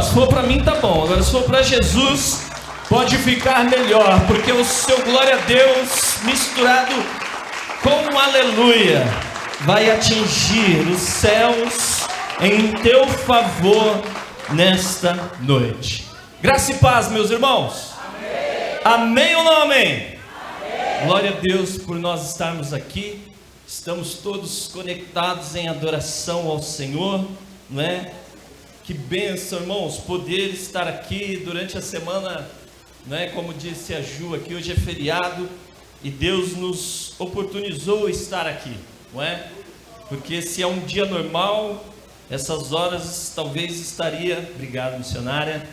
se for para mim tá bom. Agora se for para Jesus, pode ficar melhor, porque o seu glória a Deus misturado com aleluia vai atingir os céus em teu favor nesta noite. Graça e paz, meus irmãos. Amém, amém ou não amém? Amém. Glória a Deus por nós estarmos aqui. Estamos todos conectados em adoração ao Senhor, não é? Que bênção, irmãos, poder estar aqui durante a semana, não é? Como disse a Ju aqui, hoje é feriado e Deus nos oportunizou estar aqui, não é? Porque se é um dia normal, essas horas talvez estaria, obrigado missionária,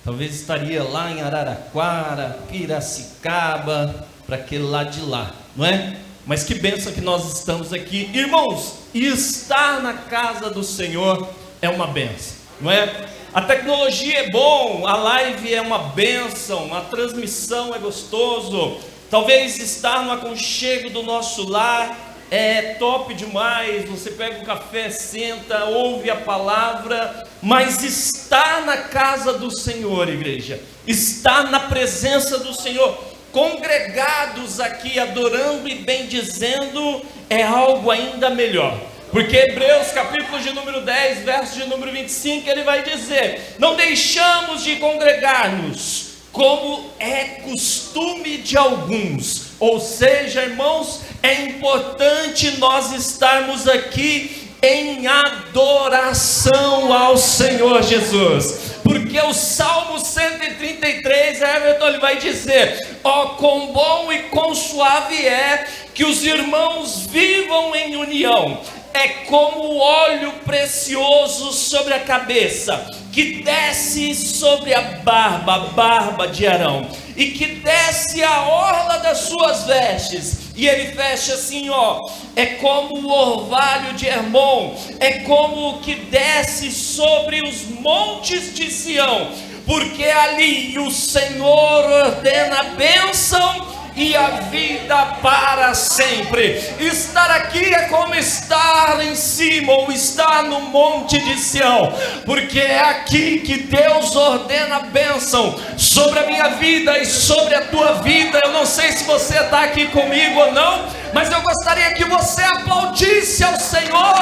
talvez estaria lá em Araraquara, Piracicaba, para aquele lado de lá, não é? Mas que bênção que nós estamos aqui, irmãos, e estar na casa do Senhor é uma bênção, não é? A tecnologia é bom, a live é uma bênção, a transmissão é gostoso, talvez estar no aconchego do nosso lar é top demais, você pega um café, senta, ouve a palavra, mas estar na casa do Senhor, igreja, estar na presença do Senhor, congregados aqui, adorando e bendizendo, é algo ainda melhor. Porque Hebreus capítulo de número 10, verso de número 25, ele vai dizer: não deixamos de congregar-nos, como é costume de alguns. Ou seja, irmãos, é importante nós estarmos aqui em adoração ao Senhor Jesus. Porque o Salmo 133, Everton, ele vai dizer: ó, quão bom e quão suave é que os irmãos vivam em união. É como o óleo precioso sobre a cabeça, que desce sobre a barba de Arão, e que desce a orla das suas vestes. E ele fecha assim, ó: é como o orvalho de Hermon, é como o que desce sobre os montes de Sião, porque ali o Senhor ordena a bênção e a vida para sempre. Estar aqui é como estar em cima, ou estar no monte de Sião, porque é aqui que Deus ordena a bênção sobre a minha vida e sobre a tua vida. Eu não sei se você está aqui comigo ou não, mas eu gostaria que você aplaudisse ao Senhor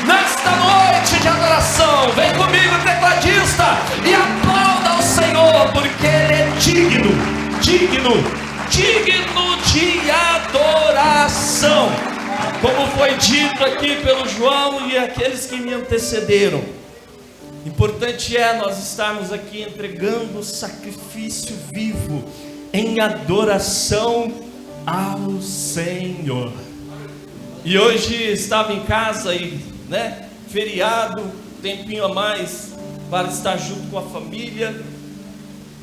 nesta noite de adoração. Vem comigo, tecladista, e aplauda ao Senhor, porque Ele é digno de adoração, como foi dito aqui pelo João e aqueles que me antecederam. Importante é nós estarmos aqui entregando sacrifício vivo em adoração ao Senhor. E hoje estava em casa e, feriado, tempinho a mais para estar junto com a família.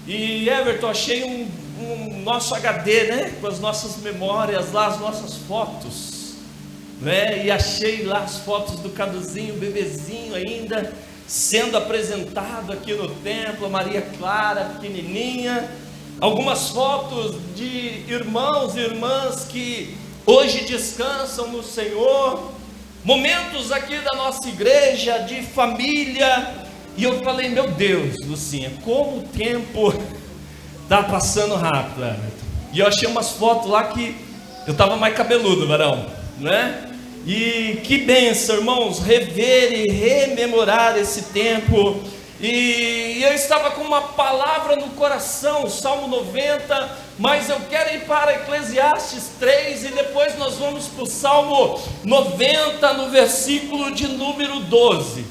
E Everton, achei um nosso HD, com as nossas memórias lá, as nossas fotos, e achei lá as fotos do Caduzinho, bebezinho ainda, sendo apresentado aqui no templo, a Maria Clara, pequenininha, algumas fotos de irmãos e irmãs que hoje descansam no Senhor, momentos aqui da nossa igreja, de família, e eu falei: meu Deus, Lucinha, como o tempo está passando rápido, Everton. E eu achei umas fotos lá que eu estava mais cabeludo, varão, E que bênção, irmãos, rever e rememorar esse tempo. E eu estava com uma palavra no coração, Salmo 90, mas eu quero ir para Eclesiastes 3 e depois nós vamos para o Salmo 90, no versículo de número 12.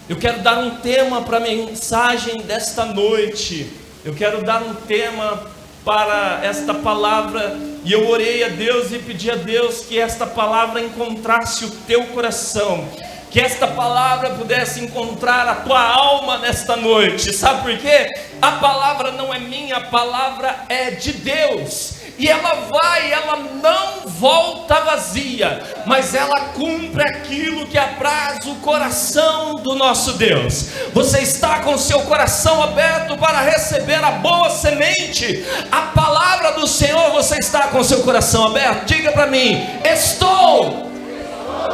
Eu quero dar um tema para a mensagem desta noite. Eu quero dar um tema para esta palavra, e eu orei a Deus e pedi a Deus que esta palavra encontrasse o teu coração, que esta palavra pudesse encontrar a tua alma nesta noite. Sabe por quê? A palavra não é minha, a palavra é de Deus, e ela não volta vazia, mas ela cumpre aquilo que apraz o coração do nosso Deus. Você está com seu coração aberto para receber a boa semente, a palavra do Senhor? Você está com seu coração aberto? Diga para mim: estou.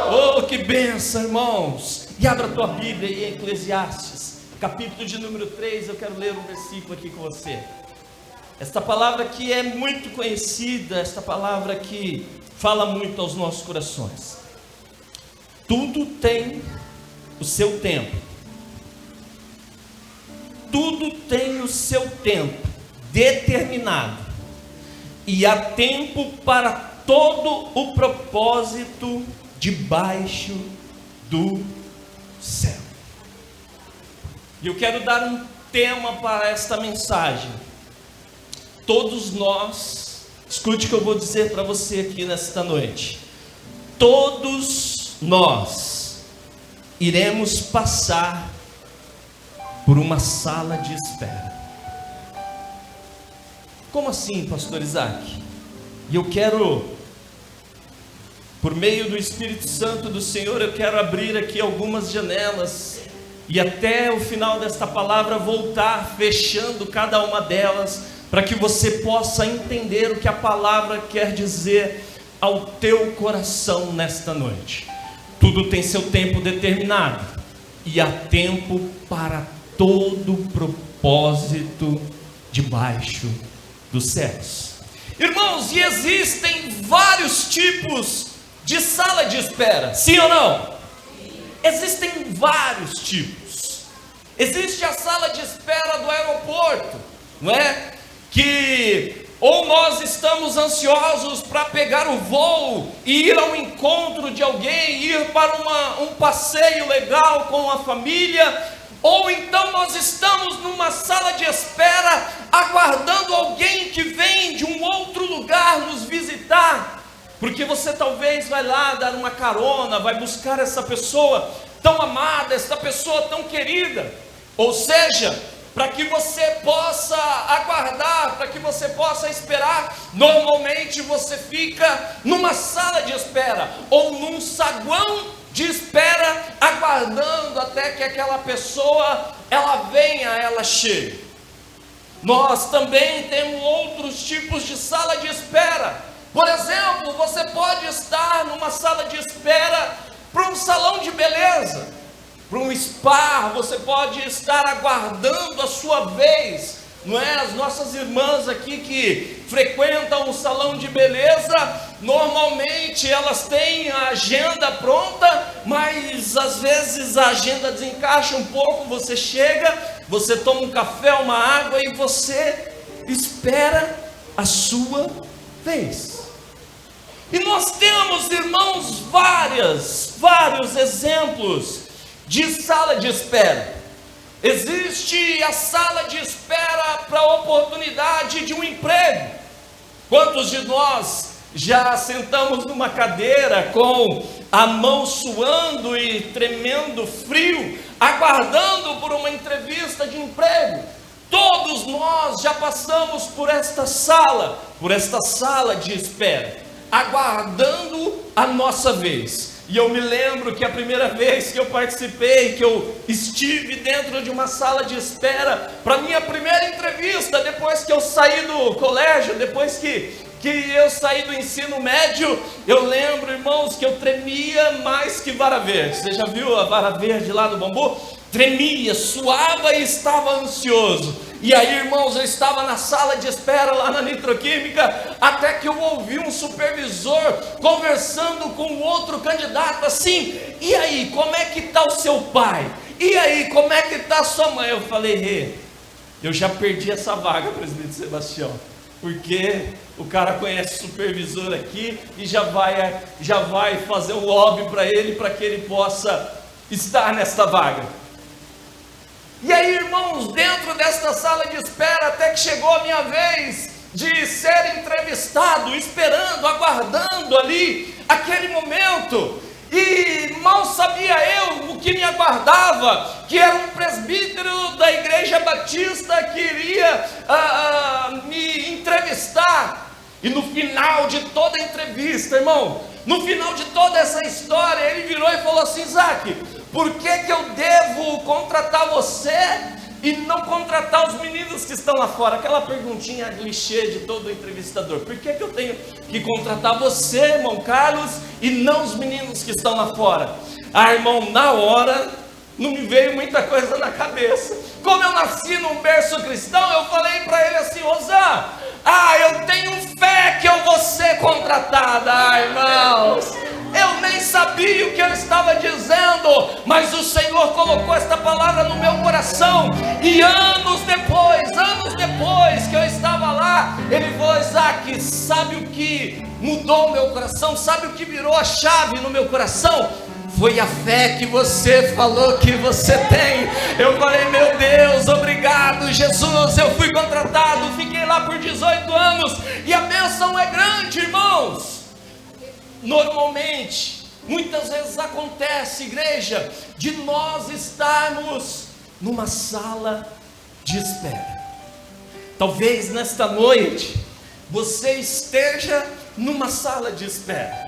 Oh, que bênção, irmãos. E abra a tua Bíblia em Eclesiastes, capítulo de número 3, eu quero ler um versículo aqui com você. Esta palavra aqui é muito conhecida, esta palavra que fala muito aos nossos corações. Tudo tem o seu tempo. Tudo tem o seu tempo determinado. E há tempo para todo o propósito debaixo do céu. E eu quero dar um tema para esta mensagem. Todos nós, escute o que eu vou dizer para você aqui nesta noite. Todos nós iremos passar por uma sala de espera. Como assim, pastor Isaac? E eu quero, por meio do Espírito Santo do Senhor, eu quero abrir aqui algumas janelas e até o final desta palavra voltar fechando cada uma delas, para que você possa entender o que a palavra quer dizer ao teu coração nesta noite. Tudo tem seu tempo determinado, e há tempo para todo propósito debaixo dos céus. Irmãos, e existem vários tipos de sala de espera, sim ou não? Existem vários tipos. Existe a sala de espera do aeroporto, não é? Que ou nós estamos ansiosos para pegar o voo e ir ao encontro de alguém, ir para um passeio legal com a família, ou então nós estamos numa sala de espera aguardando alguém que vem de um outro lugar nos visitar, porque você talvez vai lá dar uma carona, vai buscar essa pessoa tão amada, essa pessoa tão querida, ou seja, para que você possa aguardar, para que você possa esperar, normalmente você fica numa sala de espera, ou num saguão de espera, aguardando até que aquela pessoa, ela venha, ela chegue. Nós também temos outros tipos de sala de espera. Por exemplo, você pode estar numa sala de espera para um salão de beleza, para um spa, você pode estar aguardando a sua vez, não é? As nossas irmãs aqui que frequentam o salão de beleza, normalmente elas têm a agenda pronta, mas às vezes a agenda desencaixa um pouco, você chega, você toma um café, uma água e você espera a sua vez. E nós temos, irmãos, vários exemplos de sala de espera. Existe a sala de espera para a oportunidade de um emprego. Quantos de nós já sentamos numa cadeira com a mão suando e tremendo frio, aguardando por uma entrevista de emprego? Todos nós já passamos por esta sala de espera, aguardando a nossa vez. E eu me lembro que a primeira vez que eu participei, que eu estive dentro de uma sala de espera para minha primeira entrevista, depois que eu saí do colégio, depois que eu saí do ensino médio, eu lembro, irmãos, que eu tremia mais que vara verde. Você já viu a vara verde lá do bambu? Tremia, suava e estava ansioso. E aí, irmãos, eu estava na sala de espera lá na Nitroquímica, até que eu ouvi um supervisor conversando com um outro candidato assim: e aí, como é que está o seu pai? E aí, como é que está a sua mãe? Eu falei: eu já perdi essa vaga, presidente Sebastião, porque o cara conhece o supervisor aqui e já vai fazer um lobby para que ele possa estar nesta vaga. E aí, irmãos, dentro desta sala de espera, até que chegou a minha vez de ser entrevistado, esperando, aguardando ali aquele momento. E mal sabia eu o que me aguardava, que era um presbítero da igreja batista que iria me entrevistar. E no final de toda a entrevista, irmão, no final de toda essa história, ele virou e falou assim: Isaac, por que eu devo contratar você e não contratar os meninos que estão lá fora? Aquela perguntinha clichê de todo entrevistador. Por que eu tenho que contratar você, irmão Carlos, e não os meninos que estão lá fora? Ah, irmão, na hora não me veio muita coisa na cabeça. Como eu nasci num berço cristão, eu falei para ele assim: Rosan, eu tenho fé que eu vou ser contratada. Irmãos, eu nem sabia o que eu estava dizendo, mas o Senhor colocou esta palavra no meu coração. E anos depois que eu estava lá, ele falou: Isaac, sabe o que mudou o meu coração? Sabe o que virou a chave no meu coração? Foi a fé que você falou que você tem. Eu falei: meu Deus, obrigado Jesus, eu fui contratado, fiquei lá por 18 anos, e a bênção é grande, irmãos. Normalmente, muitas vezes acontece, igreja, de nós estarmos numa sala de espera. Talvez nesta noite, você esteja numa sala de espera.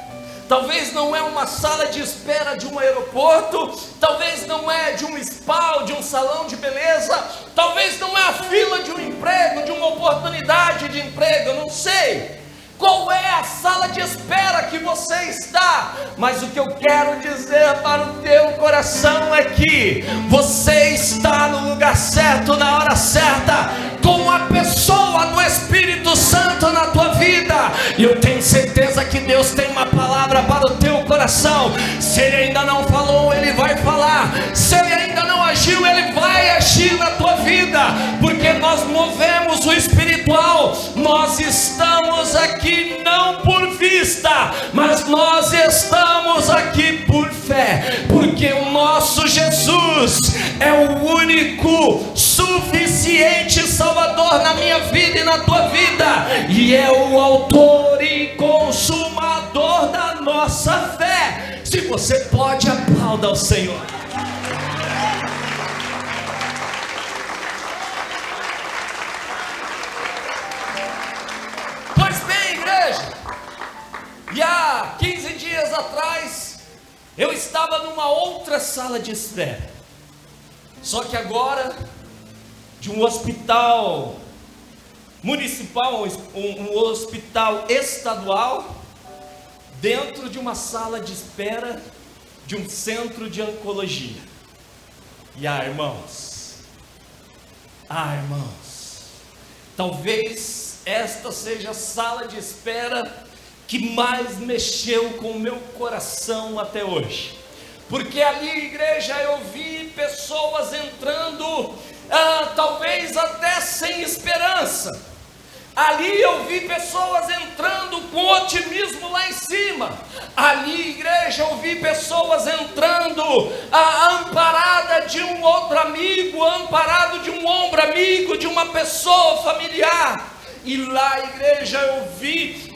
Talvez não é uma sala de espera de um aeroporto, talvez não é de um spa, de um salão de beleza, talvez não é a fila de um emprego, de uma oportunidade de emprego, eu não sei qual é a sala de espera que você está, mas o que eu quero dizer para o teu coração é que você está no lugar certo, na hora certa, com a pessoa do Espírito Santo na tua vida. E eu tenho certeza que Deus tem uma palavra para o teu coração. Se Ele ainda não falou, Ele vai falar. Se Ele ainda não agiu, Ele vai agir na tua vida, porque nós movemos o espiritual. Nós estamos aqui não por vista, mas nós estamos aqui por fé, porque o nosso Jesus é o único suficiente Salvador na minha vida e na tua vida, e é o autor e consumador da nossa fé. Se você pode, aplauda ao Senhor. Pois bem, igreja, e há 15 dias atrás eu estava numa outra sala de espera, só que agora de um hospital municipal, um hospital estadual, dentro de uma sala de espera de um centro de oncologia. E irmãos, talvez esta seja a sala de espera que mais mexeu com o meu coração até hoje, porque ali, igreja, eu vi pessoas entrando, talvez até sem esperança. Ali eu vi pessoas entrando com otimismo lá em cima. Ali, igreja, eu vi pessoas entrando amparada de um outro amigo, amparado de um ombro amigo, de uma pessoa familiar. E lá, igreja, eu vi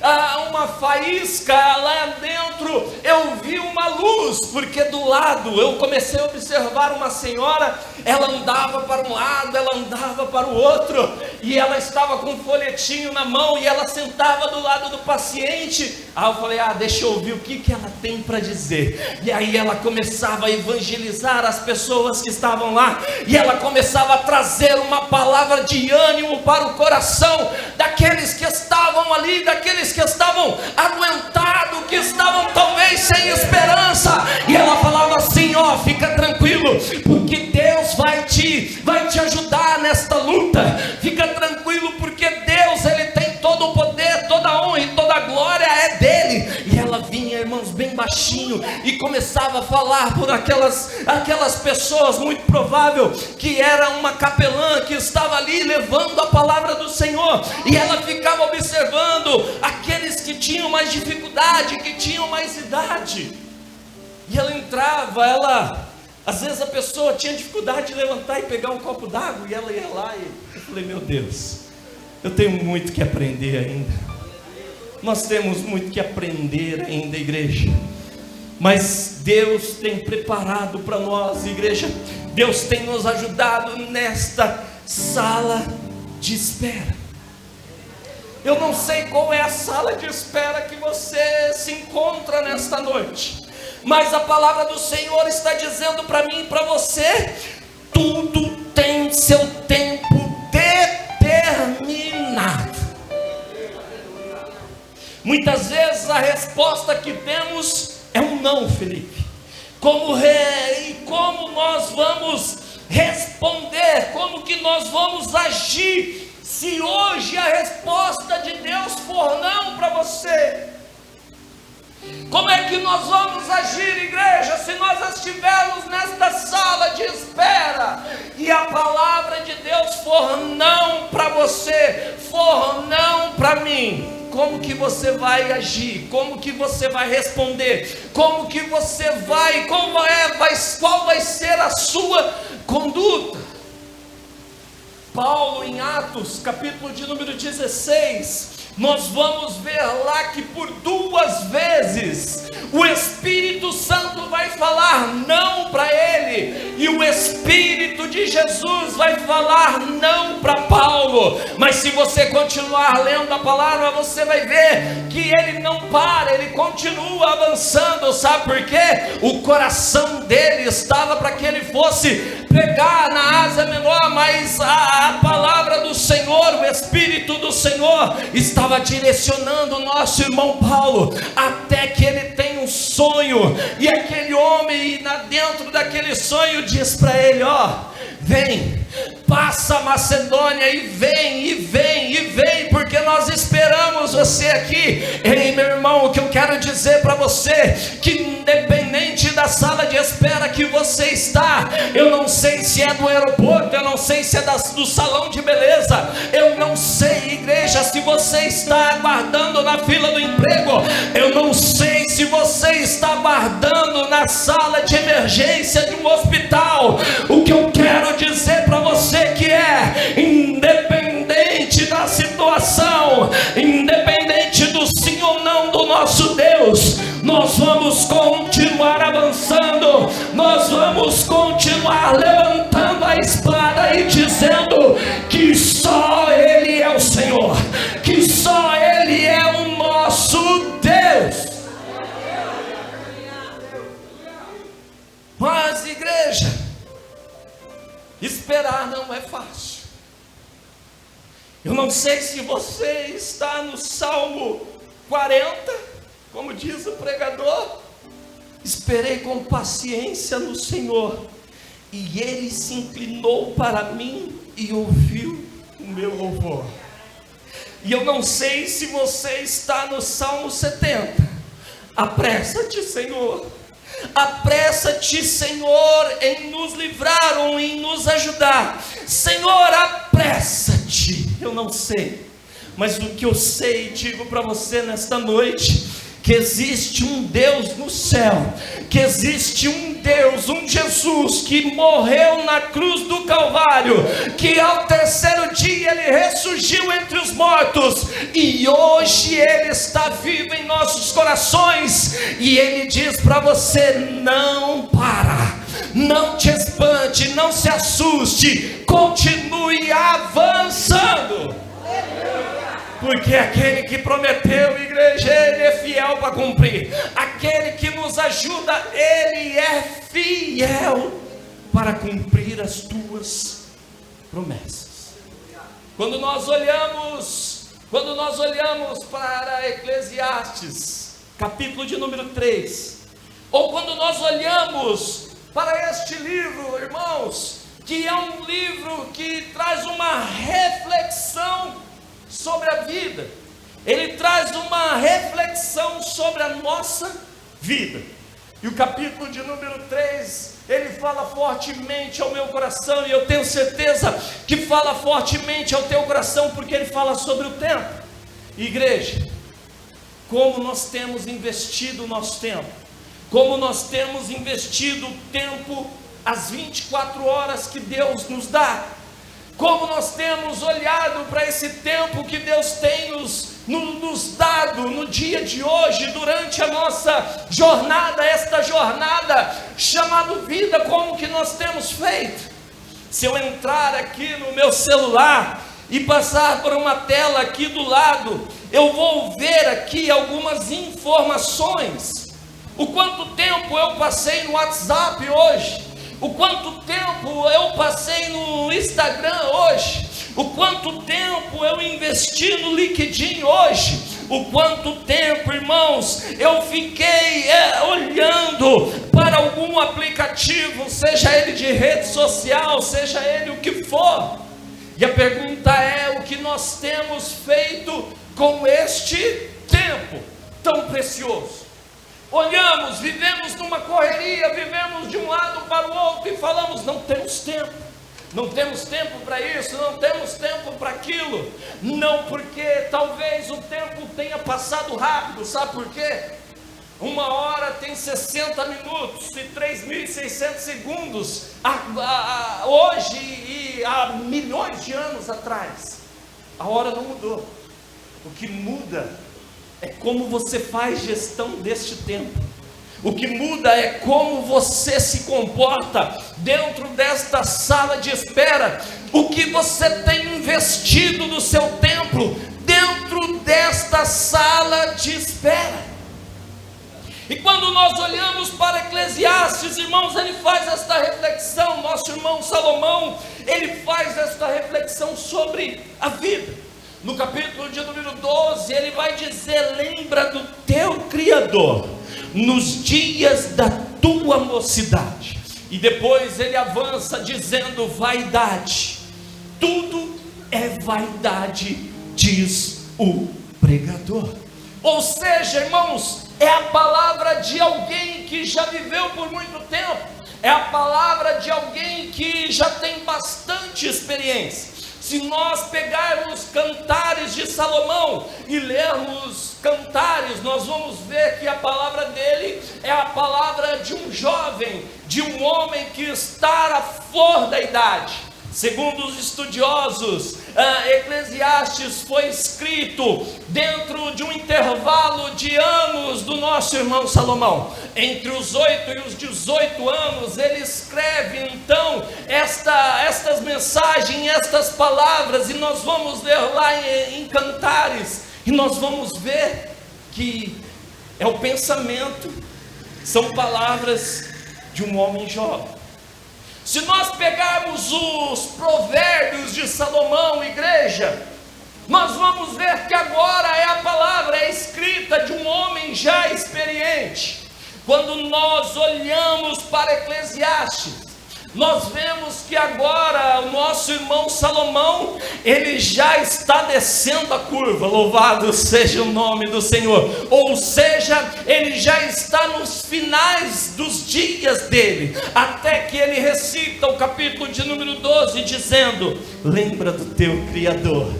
uma faísca lá dentro, eu vi uma luz, porque do lado eu comecei a observar uma senhora, ela andava para um lado, ela andava para o outro, e ela estava com um folhetinho na mão, e ela sentava do lado do paciente. Aí eu falei: deixa eu ouvir o que ela tem para dizer. E aí ela começava a evangelizar as pessoas que estavam lá, e ela começava a trazer uma palavra de ânimo para o coração daqueles que estavam ali, daqueles que estavam aguentados, que estavam talvez sem esperança. E ela falava assim: fica tranquilo, porque Deus vai te ajudar nesta luta. Fica tranquilo, porque Deus, Ele tem todo o poder, toda a honra e toda a glória é dele. E ela vinha, irmãos, bem baixinho, e começava a falar por aquelas pessoas, muito provável que era uma capelã que estava ali levando a palavra do Senhor. E ela ficava observando aqueles que tinham mais dificuldade, que tinham mais idade. E ela entrava, às vezes a pessoa tinha dificuldade de levantar e pegar um copo d'água, e ela ia lá, e eu falei: meu Deus, eu tenho muito que aprender ainda. Nós temos muito que aprender ainda, igreja. Mas Deus tem preparado para nós, igreja. Deus tem nos ajudado nesta sala de espera. Eu não sei qual é a sala de espera que você se encontra nesta noite, mas a palavra do Senhor está dizendo para mim e para você: tudo tem seu tempo determinado. Muitas vezes a resposta que temos é um não, Felipe. Como como nós vamos responder, como que nós vamos agir, se hoje a resposta de Deus for não para você? Como é que nós vamos agir, igreja, se nós estivermos nesta sala de espera e a palavra de Deus for não para você, for não para mim? Como que você vai agir? Como que você vai responder? Como que você vai, qual vai ser a sua conduta? Paulo, em Atos, capítulo de número 16, nós vamos ver lá que por 2 vezes o Espírito Santo vai falar não para ele, e o Espírito de Jesus vai falar não para Paulo. Mas se você continuar lendo a palavra, você vai ver que ele não para, ele continua avançando. Sabe por quê? O coração dele estava para que ele fosse pregar na Ásia Menor, mas a palavra do Senhor, o Espírito do Senhor estava direcionando o nosso irmão Paulo, até que ele tem um sonho, e aquele homem dentro daquele sonho diz para ele: vem, passa a Macedônia e vem, porque nós esperamos você aqui. Ei, meu irmão, o que eu quero dizer para você, que independente da sala de espera que você está, eu não sei se é do aeroporto, eu não sei se é do salão de beleza, eu não sei, igreja, se você está aguardando na fila do emprego, eu não sei se você está aguardando na sala de emergência de um hospital. O que eu quero dizer para você que independente da situação, independente do sim ou não do nosso Deus, nós vamos continuar avançando, nós vamos continuar levantando a espada e dizendo que só Ele é o Senhor, que só Ele é o nosso Deus. Mas, igreja, esperar não é fácil. Eu não sei se você está no Salmo 40, como diz o pregador: esperei com paciência no Senhor, e Ele se inclinou para mim e ouviu o meu louvor. E eu não sei se você está no Salmo 70, apressa-te, Senhor, apressa-te, Senhor, em nos livrar ou em nos ajudar. Senhor, apressa-te. Eu não sei, mas o que eu sei, digo para você nesta noite, que existe um Deus no céu, que existe um Deus, um Jesus que morreu na cruz do Calvário, que ao 3º dia Ele ressurgiu entre os mortos, e hoje Ele está vivo em nossos corações, e Ele diz para você: não para, não te espante, não se assuste, continue avançando. Porque aquele que prometeu, igreja, Ele é fiel para cumprir. Aquele que nos ajuda, Ele é fiel para cumprir as tuas promessas. Quando nós olhamos para Eclesiastes, capítulo de número 3, ou quando nós olhamos para este livro, irmãos, que é um livro que traz uma reflexão sobre a vida, ele traz uma reflexão sobre a nossa vida, e o capítulo de número 3, ele fala fortemente ao meu coração, e eu tenho certeza que fala fortemente ao teu coração, porque ele fala sobre o tempo. Igreja, como nós temos investido o nosso tempo, como nós temos investido o tempo, as 24 horas que Deus nos dá, como nós temos olhado para esse tempo que Deus tem nos dado no dia de hoje, durante a nossa jornada, esta jornada chamada vida, como que nós temos feito? Se eu entrar aqui no meu celular e passar por uma tela aqui do lado, eu vou ver aqui algumas informações. O quanto tempo eu passei no WhatsApp hoje, o quanto tempo eu passei no Instagram hoje, o quanto tempo eu investi no LinkedIn hoje, o quanto tempo, irmãos, eu fiquei olhando para por algum aplicativo, seja ele de rede social, seja ele o que for. E a pergunta é: o que nós temos feito com este tempo tão precioso? Olhamos, vivemos numa correria, vivemos de um lado para o outro e falamos: não temos tempo. Não temos tempo para isso, não temos tempo para aquilo. Não, porque talvez o tempo tenha passado rápido. Sabe por quê? 1 hora tem 60 minutos e 3.600 segundos hoje e há milhões de anos atrás. A hora não mudou. O que muda é como você faz gestão deste tempo. O que muda é como você se comporta dentro desta sala de espera. O que você tem investido no seu tempo dentro desta sala de espera. E quando nós olhamos para Eclesiastes, irmãos, ele faz esta reflexão. Nosso irmão Salomão, ele faz esta reflexão sobre a vida. No capítulo de número 12, ele vai dizer: lembra do teu Criador nos dias da tua mocidade. E depois ele avança dizendo: vaidade, tudo é vaidade, diz o pregador. Ou seja, irmãos, é a palavra de alguém que já viveu por muito tempo, é a palavra de alguém que já tem bastante experiência. Se nós pegarmos Cantares de Salomão e lermos Cantares, nós vamos ver que a palavra dele é a palavra de um jovem, de um homem que está à flor da idade. Segundo os estudiosos, Eclesiastes foi escrito dentro de um intervalo de anos do nosso irmão Salomão. Entre os 8 e os 18 anos, ele escreve então estas mensagens, estas palavras, e nós vamos ler lá em Cantares, e nós vamos ver que é o pensamento, são palavras de um homem jovem. Se nós pegarmos os provérbios de Salomão, igreja, nós vamos ver que agora a palavra é escrita de um homem já experiente. Quando nós olhamos para Eclesiastes, nós vemos que agora o nosso irmão Salomão, ele já está descendo a curva, louvado seja o nome do Senhor. Ou seja, ele já está nos finais dos dias dele, até que ele recita o capítulo de número 12, dizendo: lembra do teu Criador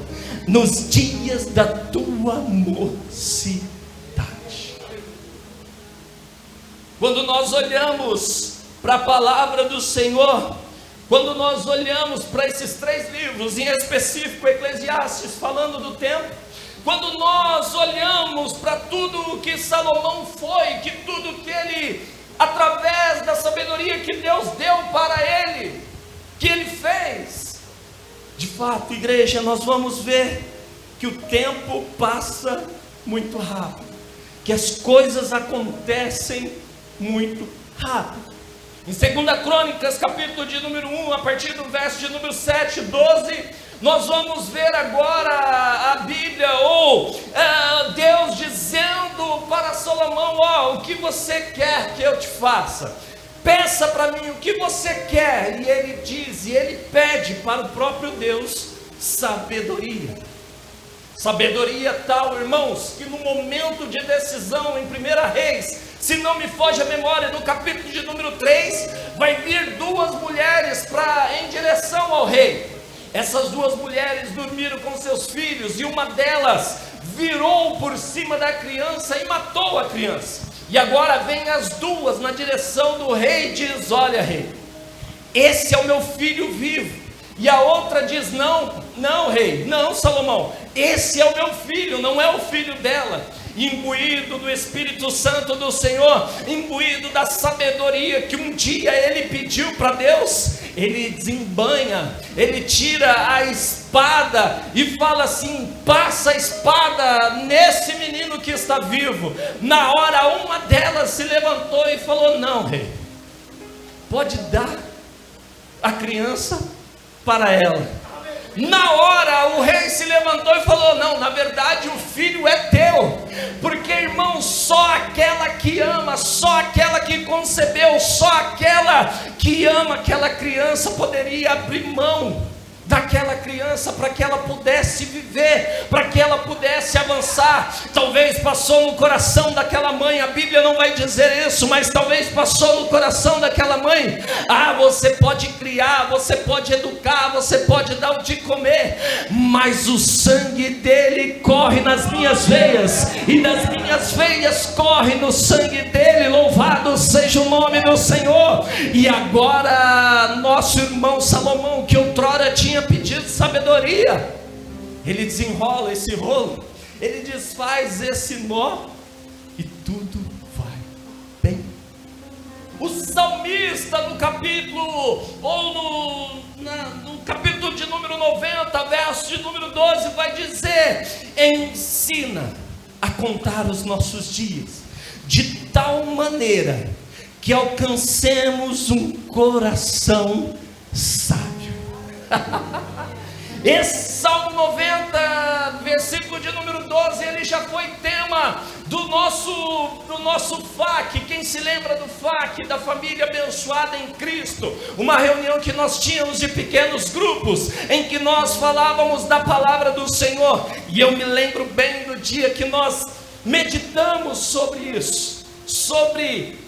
nos dias da tua mocidade. Quando nós olhamos para a palavra do Senhor, quando nós olhamos para esses 3 livros, em específico Eclesiastes, falando do tempo, quando nós olhamos para tudo o que Salomão foi, que tudo que ele, através da sabedoria que Deus deu para ele, que ele fez, de fato, igreja, nós vamos ver que o tempo passa muito rápido, que as coisas acontecem muito rápido. Em 2 Crônicas, capítulo de número 1, a partir do verso de número 7, 12, nós vamos ver agora a Bíblia, Deus dizendo para Salomão: o que você quer que eu te faça? Peça para mim o que você quer. E ele diz, e ele pede para o próprio Deus sabedoria. Sabedoria tal, irmãos, que no momento de decisão em 1 Reis, se não me foge a memória, no capítulo de número 3, vai vir 2 mulheres em direção ao rei. Essas 2 mulheres dormiram com seus filhos, e uma delas virou por cima da criança e matou a criança. E agora vem as 2 na direção do rei e diz: olha, rei, esse é o meu filho vivo. E a outra diz: não, rei, não, Salomão, esse é o meu filho, não é o filho dela. Imbuído do Espírito Santo do Senhor, imbuído da sabedoria que um dia ele pediu para Deus, ele desembanha, ele tira a espada e fala assim: passa a espada nesse menino que está vivo. Na hora, uma delas se levantou e falou: não, rei, pode dar a criança para ela. Na hora o rei se levantou e falou: não, na verdade o filho é teu, porque irmão, só aquela que ama, só aquela que concebeu, só aquela que ama aquela criança poderia abrir mão daquela criança para que ela pudesse viver, para que ela pudesse avançar. Talvez passou no coração daquela mãe, a Bíblia não vai dizer isso, mas talvez passou no coração daquela mãe: você pode criar, você pode educar, você pode dar o de comer, mas o sangue dele corre nas minhas veias, e das minhas veias corre no sangue dele. Louvado seja o nome do Senhor. E agora nosso irmão Salomão, que outrora tinha pedido sabedoria, ele desenrola esse rolo, ele desfaz esse nó e tudo vai bem. O salmista no capítulo, ou no capítulo de número 90, verso de número 12, vai dizer: ensina a contar os nossos dias, de tal maneira que alcancemos um coração sábio. Esse Salmo 90, versículo de número 12, ele já foi tema do nosso FAQ. Quem se lembra do FAQ, da família abençoada em Cristo? Uma reunião que nós tínhamos de pequenos grupos, em que nós falávamos da palavra do Senhor. E eu me lembro bem do dia que nós meditamos sobre isso, sobre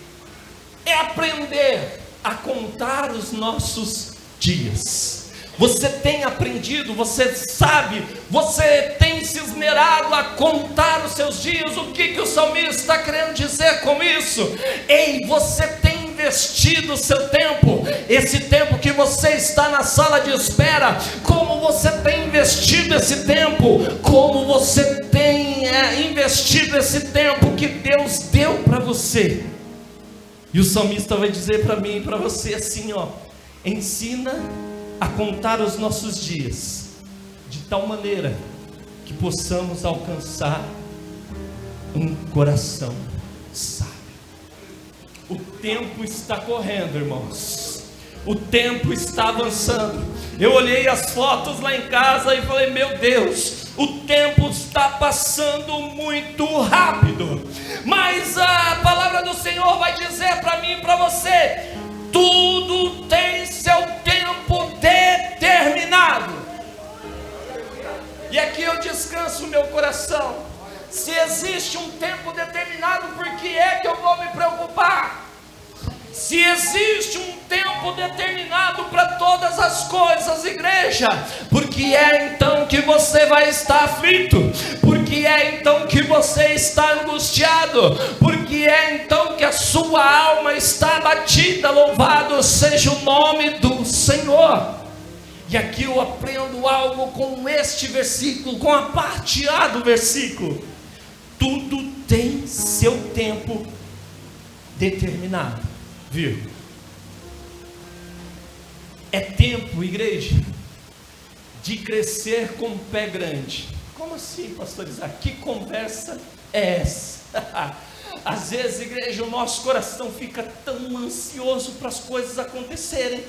aprender a contar os nossos dias. Você tem aprendido, você sabe, você tem se esmerado a contar os seus dias. O que o salmista está querendo dizer com isso? Ei, você tem investido o seu tempo, esse tempo que você está na sala de espera, como você tem investido esse tempo, como você tem investido esse tempo que Deus deu para você. E o salmista vai dizer para mim e para você assim, ensina a contar os nossos dias, de tal maneira que possamos alcançar um coração sábio. O tempo está correndo, irmãos, o tempo está avançando. Eu olhei as fotos lá em casa e falei: meu Deus, o tempo está passando muito rápido. Mas a palavra do Senhor vai dizer para mim e para você: tudo tem seu tempo determinado. E aqui eu descanso o meu coração. Se existe um tempo determinado, por que é que eu vou me preocupar? Se existe um tempo determinado para todas as coisas, igreja, porque é então que você vai estar aflito, porque é então que você está angustiado, porque é então que a sua alma está abatida. Louvado seja o nome do Senhor. E aqui eu aprendo algo com este versículo, com a parte A do versículo: tudo tem seu tempo determinado. Viu? É tempo, igreja, de crescer com o pé grande. Como assim, pastor Isaac? Que conversa é essa? Às vezes, igreja, o nosso coração fica tão ansioso para as coisas acontecerem.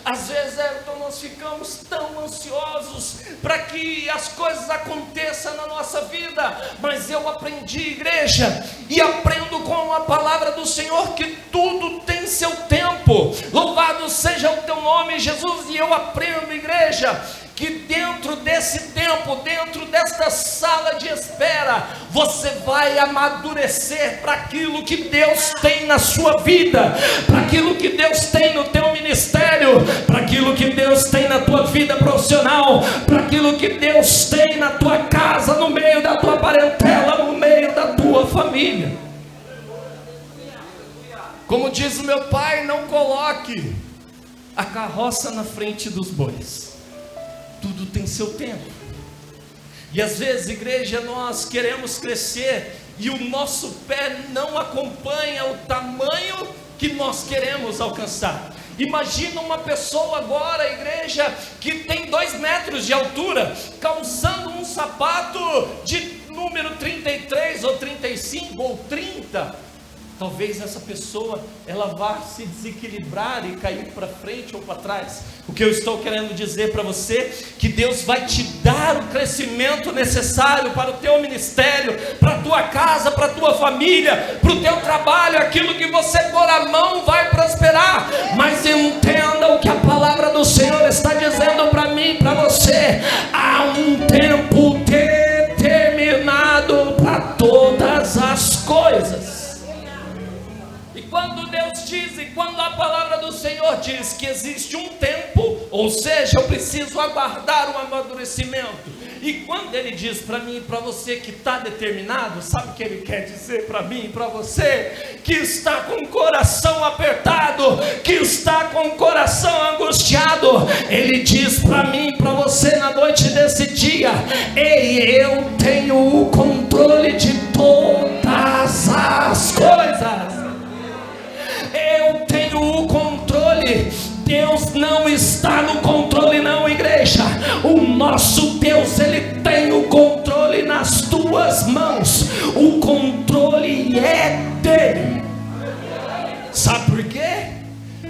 Às vezes, então, nós ficamos tão ansiosos para que as coisas aconteçam na nossa vida. Mas eu aprendi, igreja, e aprendo com a palavra do Senhor, que tudo tem seu tempo. Louvado seja o teu nome, Jesus. E eu aprendo, igreja, que dentro desse tempo, dentro desta sala de espera, você vai amadurecer para aquilo que Deus tem na sua vida, para aquilo que Deus tem no teu ministério, para aquilo que Deus tem na tua vida profissional, para aquilo que Deus tem na tua casa, no meio da tua parentela, no meio da tua família. Como diz o meu pai, não coloque a carroça na frente dos bois. Tudo tem seu tempo. E às vezes, igreja, nós queremos crescer e o nosso pé não acompanha o tamanho que nós queremos alcançar. Imagina uma pessoa agora, igreja, que tem 2 metros de altura, calçando um sapato de número 33 ou 35 ou 30. talvez essa pessoa, ela vá se desequilibrar e cair para frente ou para trás. O que eu estou querendo dizer para você, que Deus vai te dar o crescimento necessário para o teu ministério, para a tua casa, para a tua família, para o teu trabalho. Aquilo que você pôr a mão vai prosperar. Mas entenda o que a palavra do Senhor está dizendo para mim e para você: há um tempo determinado para todas as coisas. E quando Deus diz, e quando a palavra do Senhor diz que existe um tempo, ou seja, eu preciso aguardar o amadurecimento. E quando Ele diz para mim e para você que está determinado, sabe o que Ele quer dizer para mim e para você? Que está com o coração apertado, que está com o coração angustiado. Ele diz para mim e para você na noite desse dia: ei, eu tenho o controle de todas as coisas. Eu tenho o controle. Deus não está no controle não, igreja. O nosso Deus, Ele tem o controle nas tuas mãos. O controle é dele. Sabe por quê?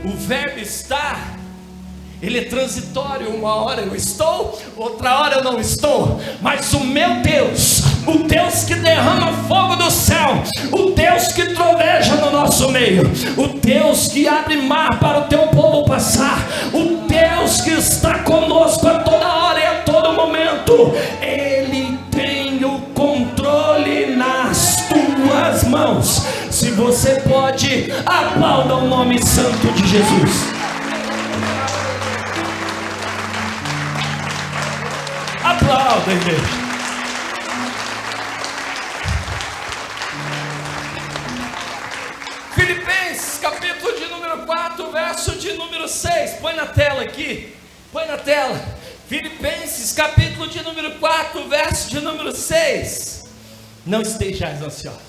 O verbo estar, ele é transitório. Uma hora eu estou, outra hora eu não estou. Mas o meu Deus, o Deus que derrama fogo do céu, o Deus que troveja no nosso meio, o Deus que abre mar para o teu povo passar, o Deus que está conosco a toda hora e a todo momento, Ele tem o controle nas tuas mãos. Se você pode, aplauda o nome santo de Jesus. Aplauda, igreja. Filipenses, capítulo de número 4, verso de número 6. Põe na tela aqui. Põe na tela. Filipenses, capítulo de número 4, verso de número 6. Não estejais ansiosos.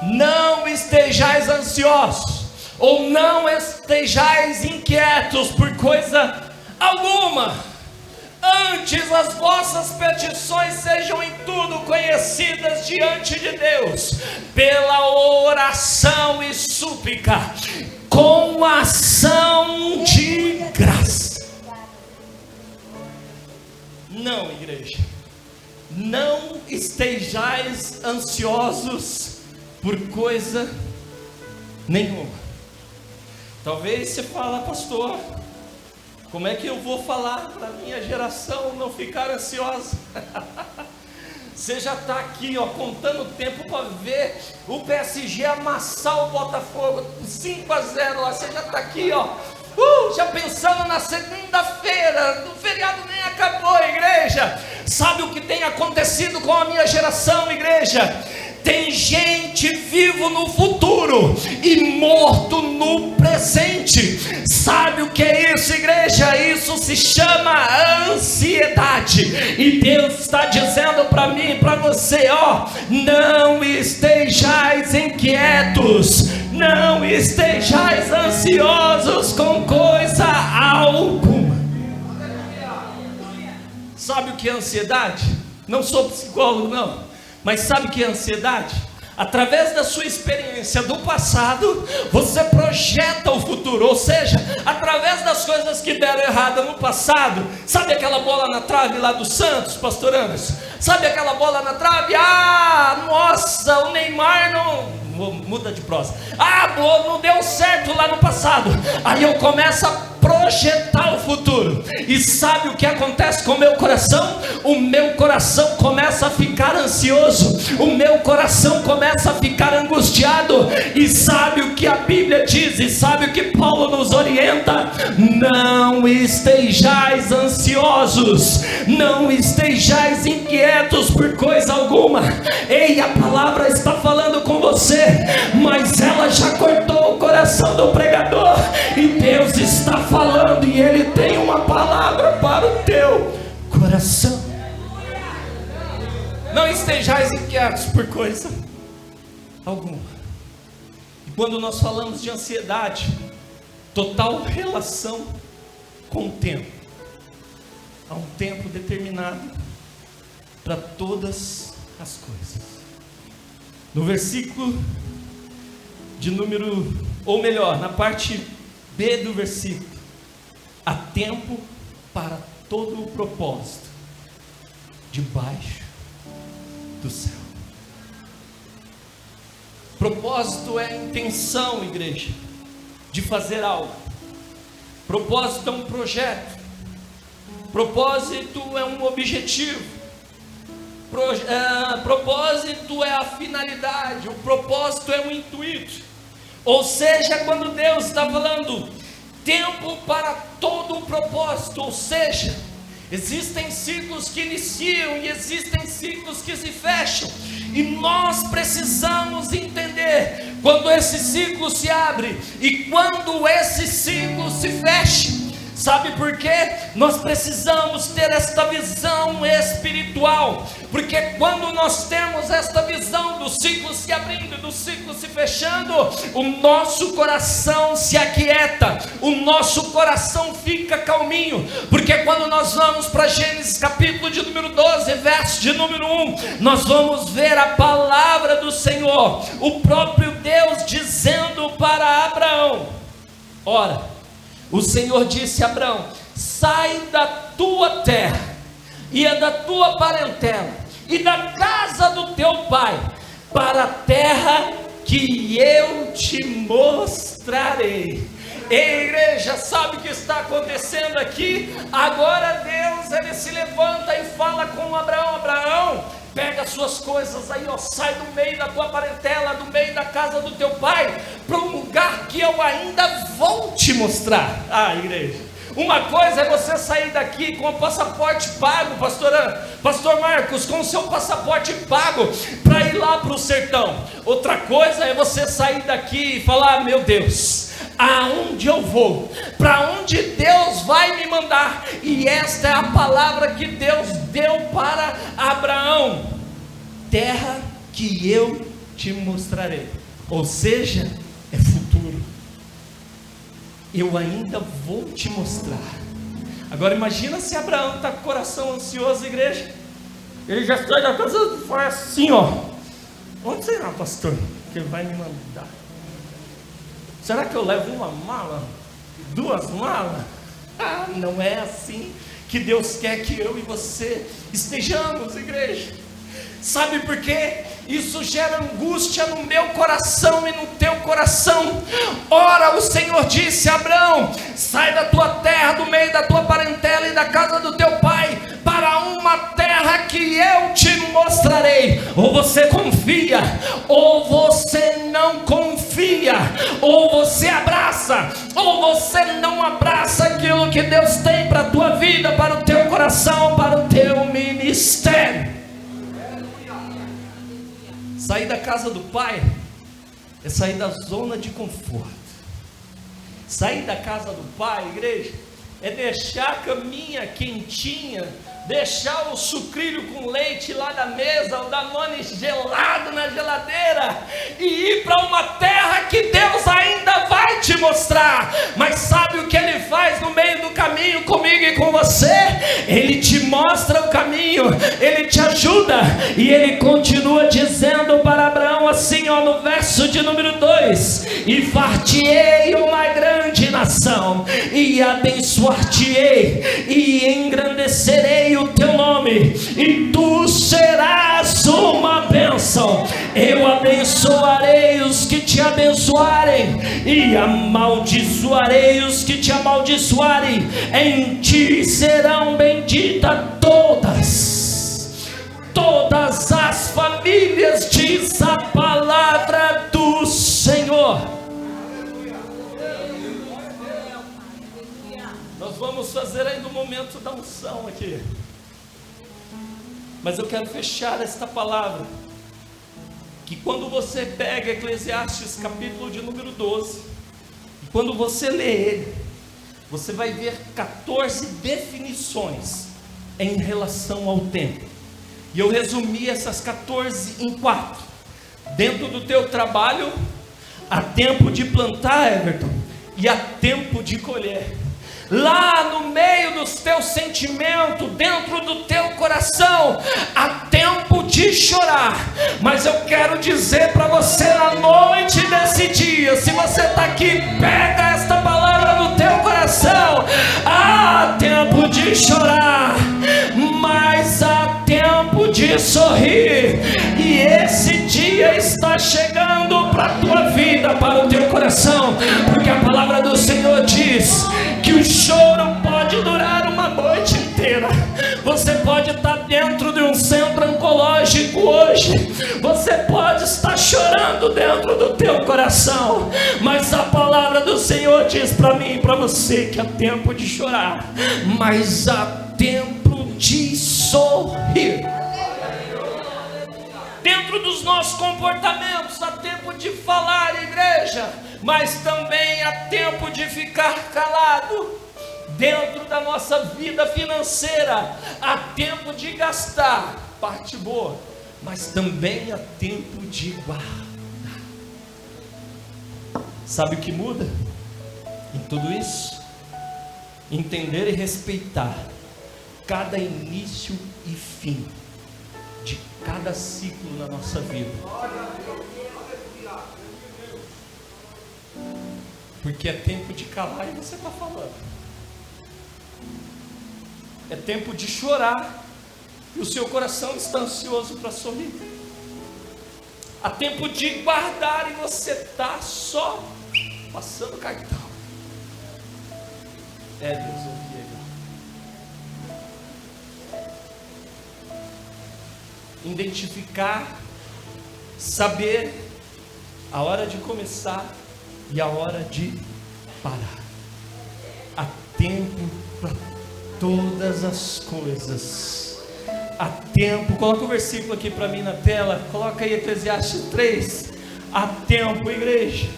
Não estejais ansiosos. Ou não estejais inquietos por coisa alguma. Antes as vossas petições sejam em tudo conhecidas diante de Deus, pela oração e súplica, com ação de graça. Não, igreja, não estejais ansiosos por coisa nenhuma. Talvez você fale: pastor, como é que eu vou falar para a minha geração não ficar ansiosa? Você já está aqui, ó, contando o tempo para ver o PSG amassar o Botafogo 5-0 lá. Você já está aqui, ó, já pensando na segunda-feira. O feriado nem acabou, igreja. Sabe o que tem acontecido com a minha geração, igreja? Tem gente vivo no futuro e morto no presente. Sabe o que é isso, igreja? Isso se chama ansiedade. E Deus está dizendo para mim e para você, ó: não estejais inquietos, não estejais ansiosos com coisa alguma. Sabe o que é ansiedade? Não sou psicólogo não, mas sabe o que é ansiedade? Através da sua experiência do passado, você projeta o futuro. Ou seja, através das coisas que deram errado no passado. Sabe aquela bola na trave lá do Santos, pastor Anderson? Sabe aquela bola na trave? Ah, nossa, o Neymar não... Muda de prosa. Ah, não deu certo lá no passado. Aí eu começo a projetar o futuro. E sabe o que acontece com o meu coração? O meu coração começa a ficar ansioso. O meu coração começa a ficar angustiado. E sabe o que a Bíblia diz? E sabe o que Paulo nos orienta? Não estejais ansiosos, não estejais inquietos por coisa alguma. Ei, a palavra está falando com você, mas ela já cortou o coração do pregador. E Deus está falando, e Ele tem uma palavra para o teu coração. Não estejais inquietos por coisa alguma. E quando nós falamos de ansiedade, total relação com o tempo. Há um tempo determinado para todas as coisas. No versículo na parte B do versículo: há tempo para todo o propósito debaixo do céu. Propósito é a intenção, igreja, de fazer algo. Propósito é um projeto. Propósito é um objetivo. Propósito é a finalidade. O propósito é o intuito. Ou seja, quando Deus está falando tempo para todo o propósito, ou seja, existem ciclos que iniciam e existem ciclos que se fecham, e nós precisamos entender quando esse ciclo se abre e quando esse ciclo se fecha. Sabe por quê? Nós precisamos ter esta visão espiritual, porque quando nós temos esta visão do ciclo se abrindo e do ciclo se fechando, o nosso coração se aquieta, o nosso coração fica calminho, porque quando nós vamos para Gênesis capítulo de número 12, verso de número 1, nós vamos ver a palavra do Senhor, o próprio Deus dizendo para Abraão: ora, o Senhor disse a Abraão: sai da tua terra e da tua parentela e da casa do teu pai, para a terra que eu te mostrarei. Ei, igreja, sabe o que está acontecendo aqui? Agora Deus, ele se levanta e fala com Abraão: Abraão, pega as suas coisas aí, sai do meio da tua parentela, do meio da casa do teu pai, para um lugar que eu ainda vou te mostrar. Igreja, uma coisa é você sair daqui com o passaporte pago, pastor Marcos, com o seu passaporte pago, para ir lá para o sertão. Outra coisa é você sair daqui e falar: meu Deus, aonde eu vou? Para onde Deus vai me mandar? E esta é a palavra que Deus deu para Abraão: terra que eu te mostrarei. Ou seja, é futuro. Eu ainda vou te mostrar. Agora imagina se Abraão está com o coração ansioso, igreja. Ele já sai da casa e faz assim, onde será, pastor, que ele vai me mandar? Será que eu levo uma mala? 2 malas? Não é assim que Deus quer que eu e você estejamos, igreja. Sabe por quê? Isso gera angústia no meu coração e no teu coração. Ora, o Senhor disse a Abraão: sai da tua terra, do meio da tua parentela e da casa do teu pai, para uma terra que eu te mostrarei. Ou você confia, ou você não confia, ou você abraça, ou você não abraça aquilo que Deus tem para a tua vida, para o teu coração, para o teu ministério. Sair da casa do pai é sair da zona de conforto. Sair da casa do pai, igreja, é deixar a caminha quentinha, deixar o sucrilho com leite lá da mesa, o Danone gelado na geladeira, e ir para uma terra que Deus ainda vai te mostrar. Mas sabe o que Ele faz no meio do caminho comigo e com você? Ele te mostra o caminho, Ele te ajuda, e Ele continua dizendo para Abraão assim, no verso de número 2: e far-te-ei uma grande nação, e abençoar-te-ei, e engrandecerei o teu nome, e tu serás uma bênção. Eu abençoarei os que te abençoarem, e amaldiçoarei os que te amaldiçoarem. Em ti serão benditas todas as famílias, diz a palavra do Senhor. Nós vamos fazer ainda um momento da unção aqui, mas eu quero fechar esta palavra, que quando você pega Eclesiastes capítulo de número 12, e quando você lê ele, você vai ver 14 definições em relação ao tempo, e eu resumi essas 14 em 4. Dentro do teu trabalho, há tempo de plantar, Everton, e há tempo de colher. Lá no meio dos teus sentimentos, dentro do teu coração, há tempo de de chorar. Mas eu quero dizer para você na noite desse dia, se você está aqui, pega esta palavra no teu coração. Há tempo de chorar, mas há tempo de sorrir. E esse dia está chegando para a tua vida, para o teu coração, porque a palavra do Senhor diz que o choro pode durar uma noite inteira. Você pode estar dentro de um centro oncológico hoje, você pode estar chorando dentro do teu coração, mas a palavra do Senhor diz para mim e para você que há tempo de chorar, mas há tempo de sorrir. Dentro dos nossos comportamentos há tempo de falar, igreja, mas também há tempo de ficar calado. Dentro da nossa vida financeira há tempo de gastar, parte boa, mas também há tempo de guardar. Sabe o que muda em tudo isso? Entender e respeitar cada início e fim de cada ciclo na nossa vida. Porque é tempo de calar e você está falando. É tempo de chorar e o seu coração está ansioso para sorrir. Há tempo de guardar e você está só passando cartão. Deus, identificar, saber a hora de começar e a hora de parar. Há tempo para todas as coisas. Há tempo, coloca o versículo aqui para mim na tela, coloca aí Eclesiastes 3. Há tempo, igreja,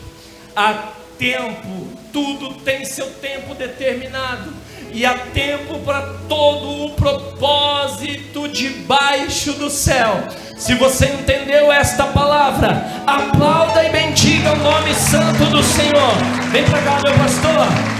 há tempo, tudo tem seu tempo determinado, e há tempo para todo o propósito debaixo do céu. Se você entendeu esta palavra, aplauda e bendiga o nome santo do Senhor. Vem para cá, meu pastor.